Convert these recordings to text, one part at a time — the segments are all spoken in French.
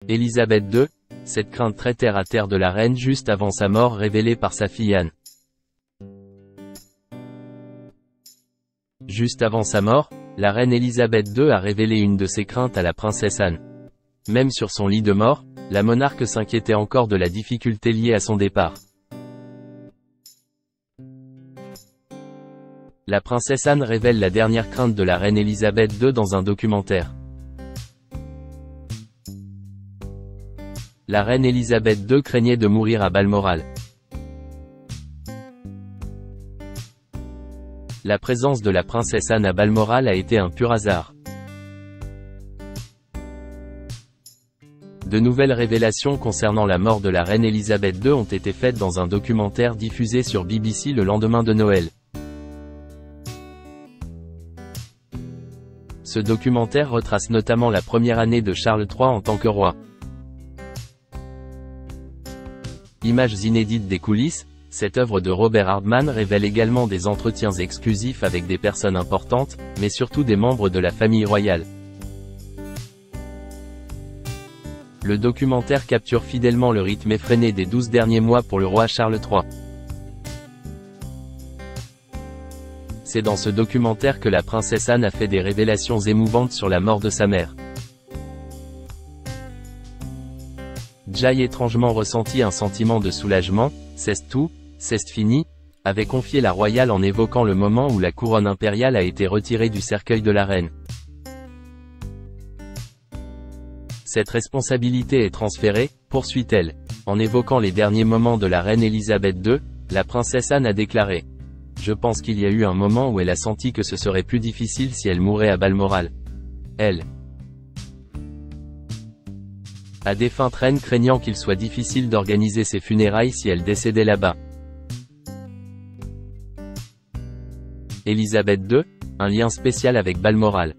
Élisabeth II, cette crainte très terre-à-terre de la reine juste avant sa mort révélée par sa fille Anne. Juste avant sa mort, la reine Élisabeth II a révélé une de ses craintes à la princesse Anne. Même sur son lit de mort, la monarque s'inquiétait encore de la difficulté liée à son départ. La princesse Anne révèle la dernière crainte de la reine Élisabeth II dans un documentaire. La reine Élisabeth II craignait de mourir à Balmoral. La présence de la princesse Anne à Balmoral a été un pur hasard. De nouvelles révélations concernant la mort de la reine Élisabeth II ont été faites dans un documentaire diffusé sur BBC le lendemain de Noël. Ce documentaire retrace notamment la première année de Charles III en tant que roi. Images inédites des coulisses, cette œuvre de Robert Hardman révèle également des entretiens exclusifs avec des personnes importantes, mais surtout des membres de la famille royale. Le documentaire capture fidèlement le rythme effréné des 12 derniers mois pour le roi Charles III. C'est dans ce documentaire que la princesse Anne a fait des révélations émouvantes sur la mort de sa mère. Jay, étrangement ressenti un sentiment de soulagement, c'est tout, c'est fini, avait confié la royale en évoquant le moment où la couronne impériale a été retirée du cercueil de la reine. Cette responsabilité est transférée, poursuit-elle. En évoquant les derniers moments de la reine Élisabeth II, la princesse Anne a déclaré : « Je pense qu'il y a eu un moment où elle a senti que ce serait plus difficile si elle mourait à Balmoral. Elle. La défunte reine craignant qu'il soit difficile d'organiser ses funérailles si elle décédait là-bas. » Élisabeth II, un lien spécial avec Balmoral.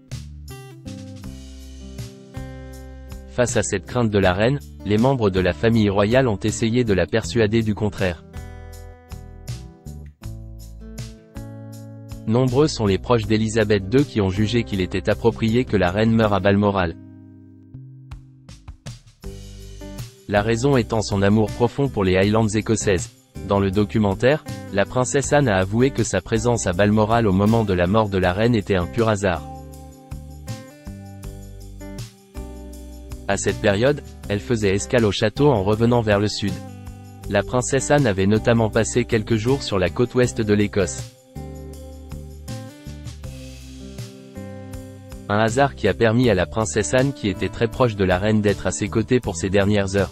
Face à cette crainte de la reine, les membres de la famille royale ont essayé de la persuader du contraire. Nombreux sont les proches d'Élisabeth II qui ont jugé qu'il était approprié que la reine meure à Balmoral. La raison étant son amour profond pour les Highlands écossaises. Dans le documentaire, la princesse Anne a avoué que sa présence à Balmoral au moment de la mort de la reine était un pur hasard. À cette période, elle faisait escale au château en revenant vers le sud. La princesse Anne avait notamment passé quelques jours sur la côte ouest de l'Écosse. Un hasard qui a permis à la princesse Anne, qui était très proche de la reine, d'être à ses côtés pour ses dernières heures.